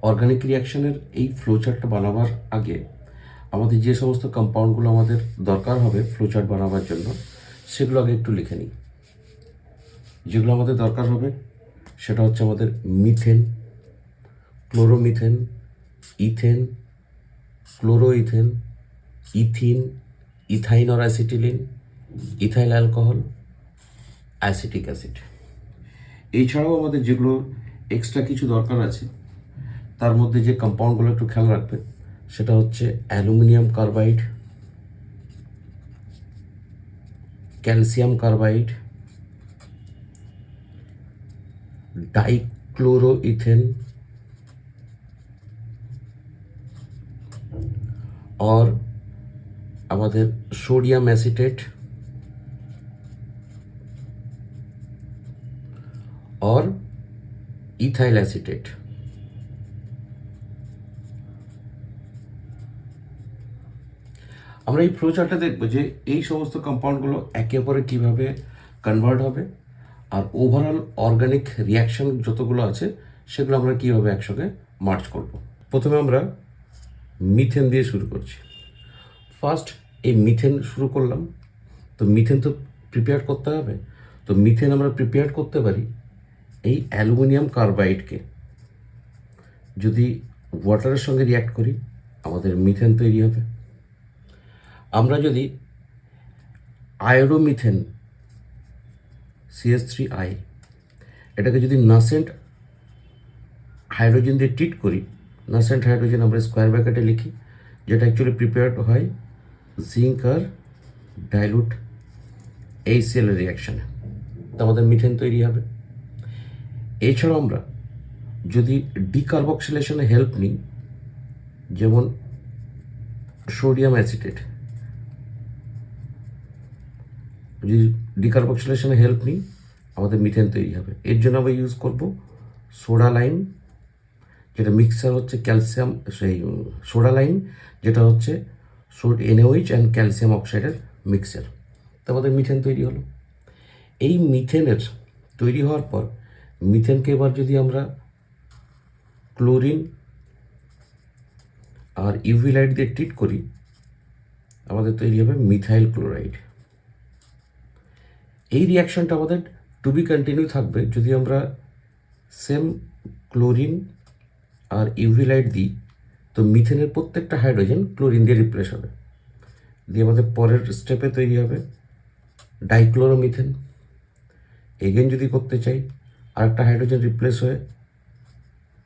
Organic রিয়াকশনের এই ফ্লোচার্টটা বানাবার আগে আমাদের যে সমস্ত কম্পাউন্ডগুলো আমাদের দরকার হবে ফ্লোচার্ট বানাবার জন্য সেগুলো আগে একটু লিখে নিই। যেগুলো আমাদের দরকার হবে সেটা হচ্ছে আমাদের methane, chloromethane, ethane, chloroethane, ethene, ethyne or acetylene, ethyl alcohol, acetic acid. এছাড়াও আমাদের যেগুলো এক্সট্রা কিছু দরকার আছে তার মধ্যে যে কম্পাউন্ডগুলো একটু খেয়াল রাখবেন সেটা হচ্ছে aluminium carbide, calcium carbide, dichloroethane और আমাদের সোডিয়াম অ্যাসিটেট और ইথাইল অ্যাসিটেট। আমরা এই ফ্লোচার্টটা দেখব যে এই সমস্ত কম্পাউন্ডগুলো একে অপরে কীভাবে কনভার্ট হবে আর ওভারঅল অর্গানিক রিয়াকশন যতগুলো আছে সেগুলো আমরা কীভাবে একসঙ্গে মার্চ করব। প্রথমে আমরা মিথেন দিয়ে শুরু করছি। ফার্স্ট এই মিথেন শুরু করলাম, তো মিথেন তো প্রিপেয়ার করতে হবে। তো মিথেন আমরা প্রিপেয়ার করতে পারি এই অ্যালুমিনিয়াম কার্বাইডকে যদি ওয়াটারের সঙ্গে রিয়াক্ট করি আমাদের মিথেন তৈরি হবে। আমরা যদি আয়োডোমিথেন CH3I এটাকে যদি নাসেন্ট হাইড্রোজেন দিয়ে ট্রিট করি, নাসেন্ট হাইড্রোজেন আমরা স্কোয়ার ব্র্যাকেটে লিখি, যেটা অ্যাকচুয়ালি প্রিপেয়ার্ড হয় জিঙ্ক আর ডাইলুট HCl এর রিয়াকশানে, তো আমাদের মিথেন তৈরি হবে। এছাড়াও আমরা যদি ডিকার্বক্সিলেশনে হেল্প নিই, যেমন সোডিয়াম অ্যাসিটেট, যদি ডিকার্বক্সিলেশনে হেল্প নিই আমাদের মিথেন তৈরি হবে। এর জন্য আমরা ইউজ করব সোডা লাইম, যেটা মিক্সার হচ্ছে ক্যালসিয়াম, সেই সোডা লাইম যেটা হচ্ছে NaOH অ্যান্ড ক্যালসিয়াম অক্সাইডের মিক্সার, তো আমাদের মিথেন তৈরি হলো। এই মিথেনের তৈরি হওয়ার পর মিথেনকে এবার যদি আমরা ক্লোরিন আর ইউভি লাইট দিয়ে ট্রিট করি আমাদের তৈরি হবে মিথাইল ক্লোরাইড। এই রিয়াকশনটা আমাদের টু বি কন্টিনিউ থাকবে যদি আমরা সেম ক্লোরিন আর ইউভি লাইট দিই, তো মিথেনের প্রত্যেকটা হাইড্রোজেন ক্লোরিন দিয়ে রিপ্লেস হবে, দিয়ে আমাদের পরের স্টেপে তৈরি হবে ডাইক্লোরোমিথেন। এগেন যদি করতে চাই আরেকটা হাইড্রোজেন রিপ্লেস হয়ে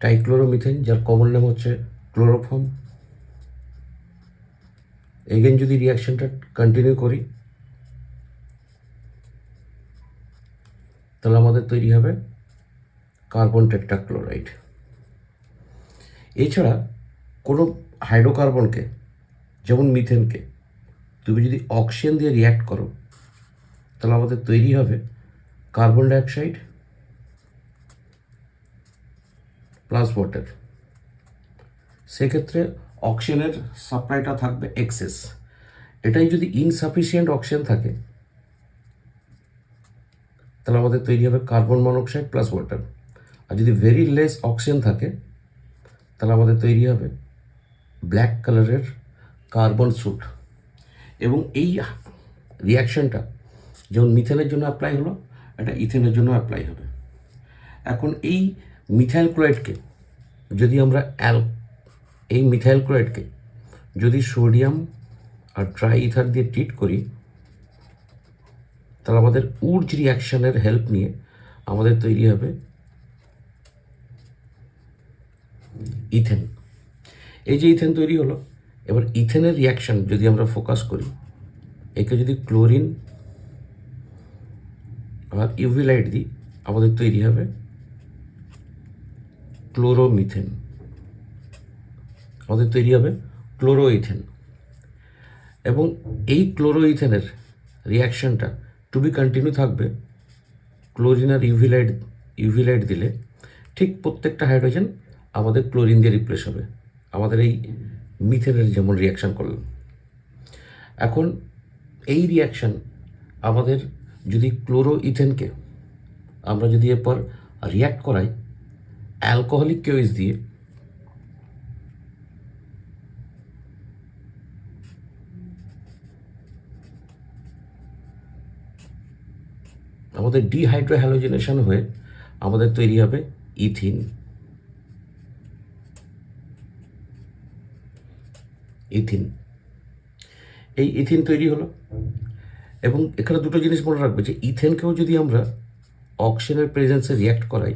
ডাইক্লোরোমিথেন, যার কমন নাম হচ্ছে ক্লোরোফর্ম। এগেন যদি রিয়াকশনটা কন্টিনিউ করি তাহলে আমাদের তৈরি হবে কার্বন টেট্রাক্লোরাইড। এছাড়া কোনো হাইড্রোকার্বনকে, যেমন মিথেনকে, তুমি যদি অক্সিজেন দিয়ে রিয়্যাক্ট করো তাহলে আমাদের তৈরি হবে কার্বন ডাইঅক্সাইড প্লাস ওয়াটার। সেক্ষেত্রে অক্সিজেনের সাপ্লাইটা থাকবে এক্সেস। এটাই যদি ইনসাফিসিয়েন্ট অক্সিজেন থাকে তাহলে আমাদের তৈরি হবে কার্বন মনোক্সাইড প্লাস ওয়াটার। আর যদি ভেরি লেস অক্সিজেন থাকে তাহলে আমাদের তৈরি হবে ব্ল্যাক কালারের কার্বন স্যুট। এবং এই রিয়াকশনটা যেমন মিথেনের জন্য অ্যাপ্লাই হলো, এটা ইথেনের জন্য অ্যাপ্লাই হবে। এখন এই মিথাইল ক্লোরাইডকে যদি আমরা এই মিথাইল ক্লোরাইডকে যদি সোডিয়াম আর ড্রাই ইথার দিয়ে ট্রিট করি তাহলে আমাদের উডস রিয়াকশনের হেল্প নিয়ে আমাদের তৈরি হবে ইথেন। এই যে ইথেন তৈরি হলো, এবার ইথেনের রিয়াকশন যদি আমরা ফোকাস করি, একে যদি ক্লোরিন আর ইউভি লাইট দিই আমাদের তৈরি হবে ক্লোরোমিথেন, আমাদের তৈরি হবে ক্লোরোইথেন। এবং এই ক্লোরোইথেনের রিয়াকশনটা টু বি কন্টিনিউ থাকবে ক্লোরিন আর ইউভি লাইট দিলে ঠিক প্রত্যেকটা হাইড্রোজেন আমাদের ক্লোরিন দিয়ে রিপ্লেস হবে, আমাদের এই মিথেনের যেমন রিয়াকশান করলাম। এখন এই রিয়াকশান আমাদের যদি ক্লোরোইথেনকে আমরা যদি এরপর রিয়্যাক্ট করাই অ্যালকোহলিক কেওএইচ দিয়ে, আমাদের ডিহাইড্রোহ্যালোজেনেশন হয়ে আমাদের তৈরি হবে ইথিন। এই ইথিন তৈরি হলো, এবং এখানে দুটো জিনিস মনে রাখবে যে ইথেনকেও যদি আমরা অক্সিজেনের প্রেজেন্সে রিয়াক্ট করাই,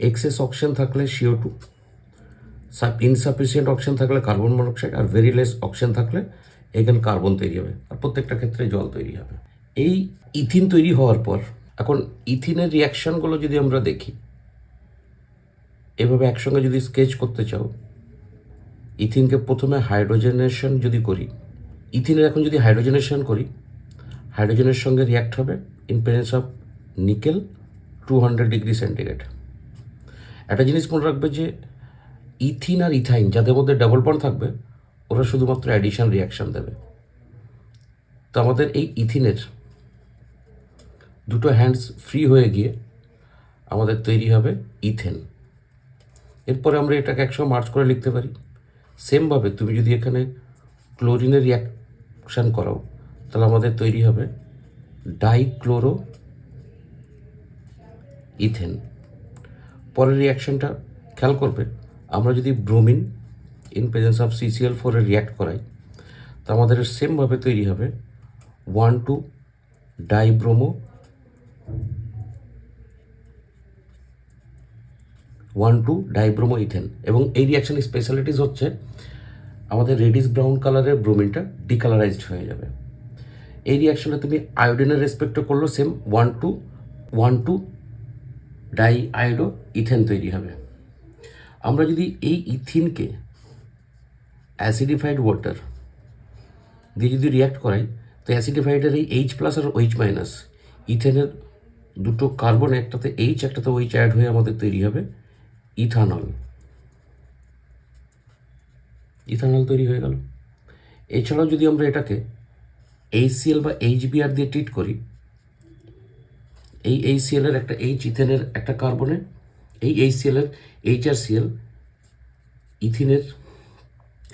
এক্সেস অক্সিজেন থাকলে CO2, ইনসাফিসিয়েন্ট অক্সিজেন থাকলে carbon monoxide, are very less oxygen থাকলে এখানে কার্বন তৈরি হবে, আর প্রত্যেকটা ক্ষেত্রে জল তৈরি হবে। এই ইথিন তৈরি হওয়ার পর এখন ইথিনের রিয়াকশানগুলো যদি আমরা দেখি, এভাবে একসঙ্গে যদি স্কেচ করতে চাও, ইথিনকে প্রথমে হাইড্রোজেনেশন যদি করি, ইথিনের এখন যদি হাইড্রোজেনেশন করি, হাইড্রোজেনের সঙ্গে রিয়াক্ট হবে in presence of nickel 200 degree centigrade. একটা জিনিস মনে রাখবে যে ইথিন আর ইথাইন যাদের মধ্যে ডাবল বন্ড থাকবে, ওরা শুধুমাত্র অ্যাডিশন রিয়াকশান দেবে। তো আমাদের এই ইথিনের দুটো হ্যান্ডস ফ্রি হয়ে গিয়ে আমাদের তৈরি হবে ইথেন। এরপরে আমরা এটাকে একসঙ্গে মার্চ করে লিখতে পারি। সেমভাবে তুমি যদি এখানে ক্লোরিনের রিয়াকশান করাও, তাহলে আমাদের তৈরি হবে ডাইক্লোরো ইথেন। পরের রিয়াকশানটা খেয়াল করবে, আমরা যদি bromine in presence of CCl4 এর রিয়াক্ট করাই, তো আমাদের সেমভাবে তৈরি হবে 1,2 ডাইব্রোমো 1,2 ডাইব্রোমো ইথেন। এবং এই রিয়াকশানের স্পেশালিটিস হচ্ছে আমাদের রেডিশ ব্রাউন কালারের ব্রোমিনটা ডিকালারাইজড হয়ে যাবে। এই রিয়াকশানে তুমি আয়োডিনের রেসপেক্টে করলো সেম 1,2 ডাই আয়োডো ইথেন তৈরি হবে। আমরা যদি এই ইথিনকে অ্যাসিডিফাইড ওয়াটার দিয়ে যদি রিয়াক্ট করাই, তো অ্যাসিডিফাইডের এই H+ আর OH- ইথেনের দুটো কার্বন, একটাতে H একটাতে OH অ্যাড হয়ে আমাদের তৈরি হবে ইথানল। ইথানল তৈরি হয়ে গেল। এছাড়াও যদি আমরা এটাকে HCl বা HBr দিয়ে ট্রিট করি, এই HCl এর একটা H ইথেনের একটা কার্বনে, এই HCl এর H আর Cl ইথিনের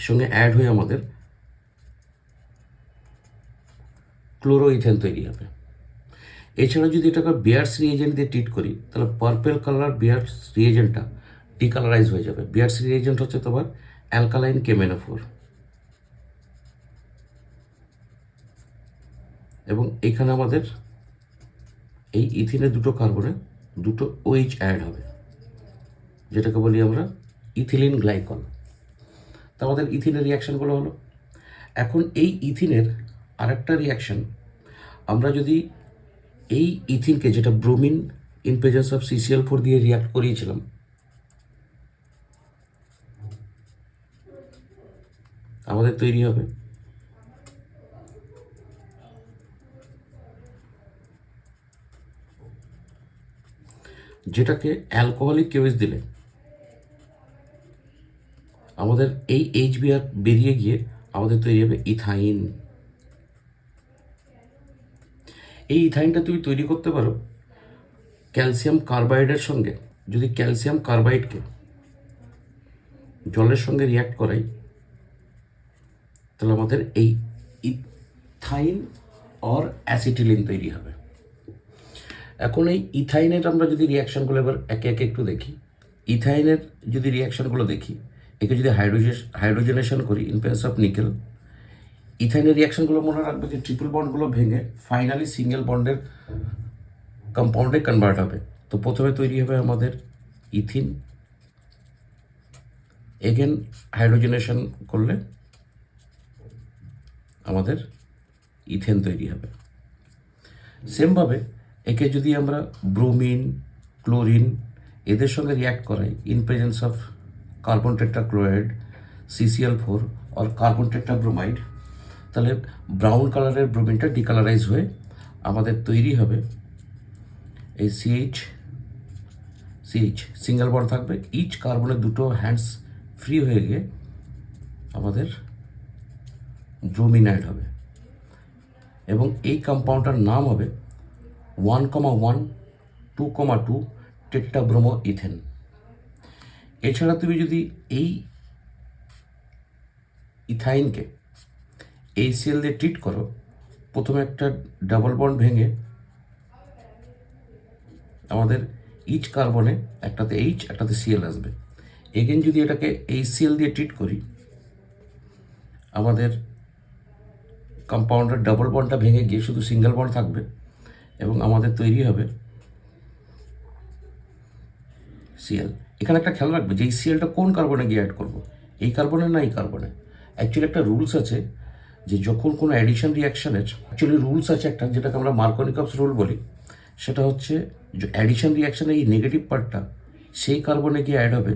সঙ্গে অ্যাড হয়ে আমাদের ক্লোরো ইথেন তৈরি হবে। এছাড়া যদি এটাকে বিয়ার্স রিএজেন্ট দিয়ে ট্রিট করি, তাহলে পার্পেল কালার বিয়ার্স রিএজেন্টটা ডিকালারাইজ হয়ে যাবে। বিয়ার্স রিএজেন্ট হচ্ছে তোমার অ্যালকালাইন KMnO4, এবং এখানে আমাদের এই ইথিনের দুটো কার্বনে দুটো OH অ্যাড হবে, যেটাকে বলি আমরা ইথিলিন গ্লাইকল। তো আমাদের ইথিনের রিয়াকশানগুলো হলো। এখন এই ইথিনের আরেকটা রিয়াকশান, আমরা যদি এই ইথিনকে, যেটা bromine in presence of CCl4 দিয়ে রিয়াক্ট করিয়েছিলাম, আমাদের তৈরি হবে যেটাকে অ্যালকোহলিক কেমিস দিলে আমাদের এই HBr বেরিয়ে গিয়ে আমাদের তৈরি হবে ইথাইন। এই ইথাইনটা তুমি তৈরি করতে পারো ক্যালসিয়াম কার্বাইডের সঙ্গে। যদি ক্যালসিয়াম কার্বাইডকে জলের সঙ্গে রিয়াক্ট করাই, তাহলে আমাদের এই ইথাইন অর অ্যাসিটিলিন তৈরি হবে। এখন এই ইথাইনের আমরা যদি রিয়াকশানগুলো এবার একে একে একটু দেখি, ইথাইনের যদি রিয়াকশানগুলো দেখি, একে যদি হাইড্রোজেনেশন করি ইন প্রেজেন্স অফ নিকেল, ইথাইনের রিয়াকশানগুলো মনে রাখবে যে ট্রিপল বন্ডগুলো ভেঙে ফাইনালি সিঙ্গেল বন্ডের কম্পাউন্ডে কনভার্ট হবে। তো প্রথমে তৈরি হবে আমাদের ইথিন, এগেন হাইড্রোজেনেশন করলে আমাদের ইথেন তৈরি হবে। সেমভাবে একে যদি আমরা ব্রোমিন, ক্লোরিন এদের সঙ্গে রিয়াক্ট করাই in presence of carbon tetrachloride CCl4 আর কার্বন টেট্রাব্রোমাইড, তাহলে ব্রাউন কালারের ব্রোমিনটা ডিকালারাইজ হয়ে আমাদের তৈরি হবে এই CH সিঙ্গেল বন্ড থাকবে, ইচ কার্বনের দুটো হ্যান্ডস ফ্রি হয়ে গিয়ে আমাদের ব্রোমিন অ্যাড হবে, এবং এই কম্পাউন্ডটার নাম হবে 1,1 2,2 টেট্রাব্রোমো ইথেন। এছাড়া তুমি যদি এই ইথাইনকে HCl দিয়ে ট্রিট করো, প্রথমে একটা ডাবল বন্ড ভেঙে আমাদের ইচ কার্বনে একটাতে এইচ একটাতে সিএল আসবে। এগেন যদি এটাকে HCl দিয়ে ট্রিট করি, আমাদের কম্পাউন্ডের ডাবল বন্ডটা ভেঙে গিয়ে শুধু সিঙ্গেল বন্ড থাকবে এবং আমাদের তৈরি হবে সিএল। এখানে একটা খেয়াল রাখবে যে এই সিএলটা কোন কার্বনে গিয়ে অ্যাড করবো, এই কার্বনে না এই কার্বনে। অ্যাকচুয়ালি একটা রুলস আছে যে যখন কোনো অ্যাডিশন রিয়াকশানের অ্যাকচুয়ালি রুলস আছে একটা, যেটাকে আমরা মার্কনিকভস রুল বলি। সেটা হচ্ছে যে অ্যাডিশন রিয়াকশানে এই নেগেটিভ পার্টটা সেই কার্বনে গিয়ে অ্যাড হবে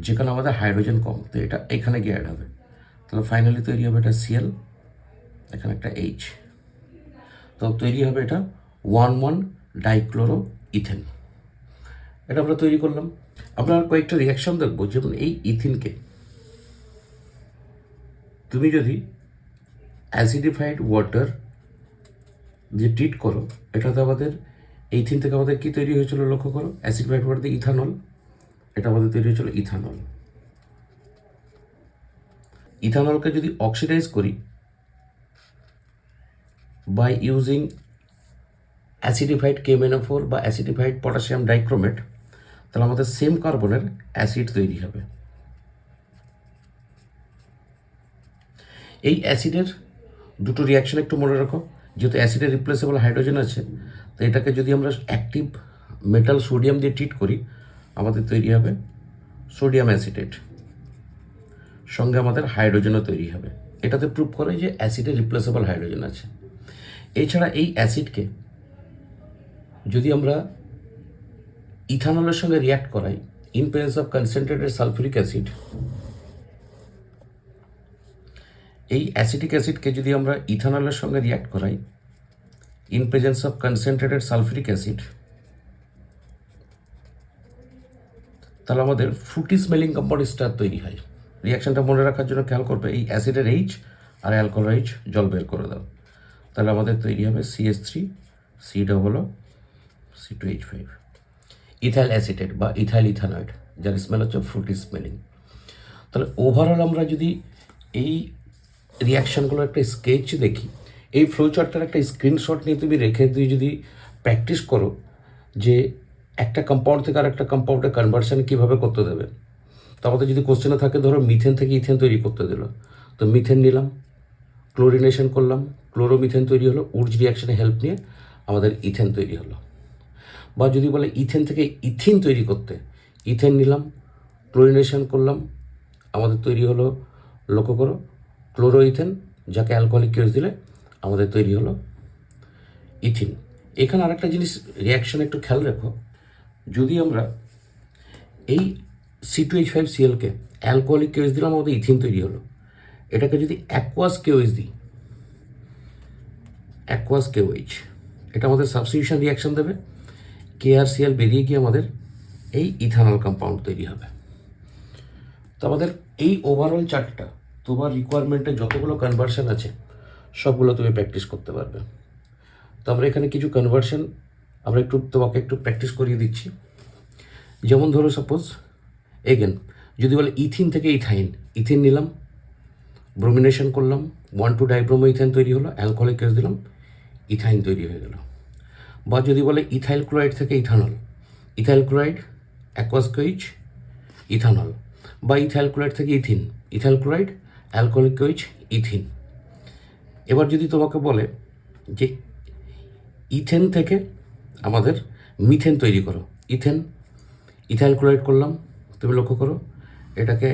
যেখানে আমাদের হাইড্রোজেন কম, তো এটা এখানে গিয়ে অ্যাড হবে। তাহলে ফাইনালি তৈরি হবে এটা সিএল, এখানে একটা এইচ, তো তৈরি হবে এটা 1,1 ডাইক্লোরো ইথেন। এটা আমরা তৈরি করলাম। আমরা কয়েকটা রিয়াকশন দেখবো, যেমন এই ইথিনকে তুমি যদি অ্যাসিডিফাইড ওয়াটার যে ট্রিট করো, এটাতে আমাদের এইথিন থেকে আমাদের কি তৈরি হয়েছিল লক্ষ্য করো, অ্যাসিডিফাইড ওয়াটার দিয়ে ইথানল, এটা আমাদের তৈরি হয়েছিল ইথানল। ইথানলকে যদি অক্সিডাইজ করি বাই ইউজিং অ্যাসিডিফাইড KMnO4 বা অ্যাসিডিফাইড পটাশিয়াম ডাইক্রোমেট, তাহলে আমাদের সেম কার্বনের অ্যাসিড তৈরি হবে। এই অ্যাসিডের দুটো রিয়াকশন একটু মনে রাখো, যেহেতু অ্যাসিডের রিপ্লেসেবল হাইড্রোজেন আছে, তো এটাকে যদি আমরা অ্যাক্টিভ মেটাল সোডিয়াম দিয়ে ট্রিট করি, আমাদের তৈরি হবে সোডিয়াম অ্যাসিটেট, সঙ্গে আমাদের হাইড্রোজেনও তৈরি হবে। এটাতে প্রুভ করে যে অ্যাসিডের রিপ্লেসেবল হাইড্রোজেন আছে। এছাড়া এই অ্যাসিডকে যদি আমরা ইথানলের সঙ্গে রিয়াক্ট করাই in presence of concentrated sulphuric acid, এই অ্যাসিটিক অ্যাসিডকে যদি আমরা ইথানলের সঙ্গে রিয়াক্ট করাই in presence of concentrated sulphuric acid, তাহলে আমাদের ফ্রুটি স্মেলিং কম্পাউন্ড স্টার তৈরি হয়। রিয়াকশনটা মনে রাখার জন্য খেয়াল করবে, এই অ্যাসিডের এইচ আর অ্যালকোহল এইচ জল বের করে দাও, তাহলে আমাদের তৈরি হবে CH3COO C2H5, ইথাইল অ্যাসিটেট বা ইথাইল ইথানয়েড, যার স্মেল হচ্ছে ফ্রুটি স্মেলিং। তাহলে ওভারঅল আমরা যদি এই রিয়াকশানগুলোর একটা স্কেচ দেখি, এই ফ্লোচার্টটার একটা স্ক্রিনশট নিয়ে তুমি রেখে তুই যদি প্র্যাকটিস করো যে একটা কম্পাউন্ড থেকে আর একটা কম্পাউন্ডের কনভার্সন কীভাবে করতে দেবে। তো আমাদের যদি কোশ্চেনে থাকে ধরো মিথেন থেকে ইথেন তৈরি করতে দিল, তো মিথেন নিলাম, ক্লোরিনেশন করলাম, ক্লোরোমিথেন তৈরি হলো, উর্জ রিয়াকশানে হেল্প নিয়ে আমাদের ইথেন তৈরি হলো। বা যদি বলে ইথেন থেকে ইথিন তৈরি করতে, ইথেন নিলাম, ক্লোরিনেশন করলাম, আমাদের তৈরি হলো লক্ষ্য করো ক্লোরো ইথেন, যাকে অ্যালকোহলিক কেস দিলে আমাদের তৈরি হলো ইথিন। এখানে আরেকটা জিনিস রিয়াকশন একটু খেয়াল রেখো, যদি আমরা এই C2H5Clকে অ্যালকোহলিক কেস দিলাম, আমাদের ইথিন তৈরি হলো। এটাকে যদি অ্যাকোয়াস কেওএইচ দিই, অ্যাকোয়াস কেওএইচ, এটা আমাদের সাবস্টিটিউশন রিয়াকশন দেবে, KrCl বেরিয়ে গিয়ে আমাদের এই ইথানল কম্পাউন্ড তৈরি হবে। তো আমাদের এই ওভারঅল চার্টটা তোমার রিকোয়ারমেন্টে যতগুলো কনভার্সন আছে সবগুলো তুমি প্র্যাকটিস করতে পারবে। তো আমরা এখানে কিছু কনভার্সন আমরা তোমাকে একটু প্র্যাকটিস করিয়ে দিচ্ছি। যেমন ধরো সাপোজ এগেন যদি বলে ইথিন থেকে ইথাইন, ইথিন নিলাম, ব্রোমিনেশন করলাম, 1,2 ডাইব্রোমো ইথেন তৈরি হলো, অ্যালকোহলিক কেস দিলাম, ইথাইন তৈরি হয়ে গেল। বা যদি বলে ইথাইল ক্লোরাইড থেকে ethanol, ethyl chloride aqueous KOH ethanol, বা ইথাইল ক্লোরাইড থেকে ethene, ethyl chloride alcoholic KOH ethene. এবার যদি তোমাকে বলে যে ইথেন থেকে আমাদের মিথেন তৈরি করো, ইথেন ইথাইল ক্লোরাইড করলাম, তুমি লক্ষ্য করো এটাকে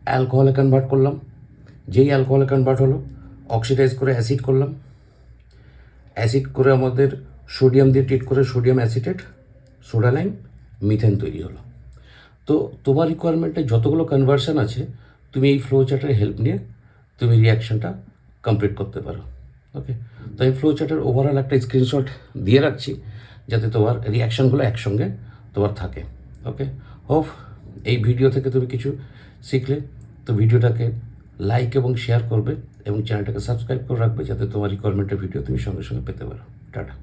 অ্যালকোহলে কনভার্ট করলাম, যেই অ্যালকোহলে কনভার্ট হলো অক্সিডাইজ করে অ্যাসিড করলাম, অ্যাসিড করে আমাদের সোডিয়াম দিয়ে ট্রিট করে sodium acetate, soda lime, methane তৈরি হলো। তো তোমার রিকোয়ারমেন্টে যতগুলো কনভার্সন আছে তুমি এই ফ্লো চার্টের হেল্প নিয়ে তুমি রিয়াকশানটা কমপ্লিট করতে পারো। ওকে, তো এই ফ্লো চার্টের ওভারঅল একটা স্ক্রিনশট দিয়ে রাখছি যাতে তোমার রিয়াকশানগুলো একসঙ্গে তোমার থাকে। ওকে, হোপ এই ভিডিও থেকে তুমি কিছু শিখলে। তো ভিডিওটাকে লাইক এবং শেয়ার করবে এবং চ্যানেলটাকে সাবস্ক্রাইব করে রাখবে যাতে তোমার রিকোয়ারমেন্টের ভিডিও তুমি সঙ্গে সঙ্গে পেতে পারো। টাটা।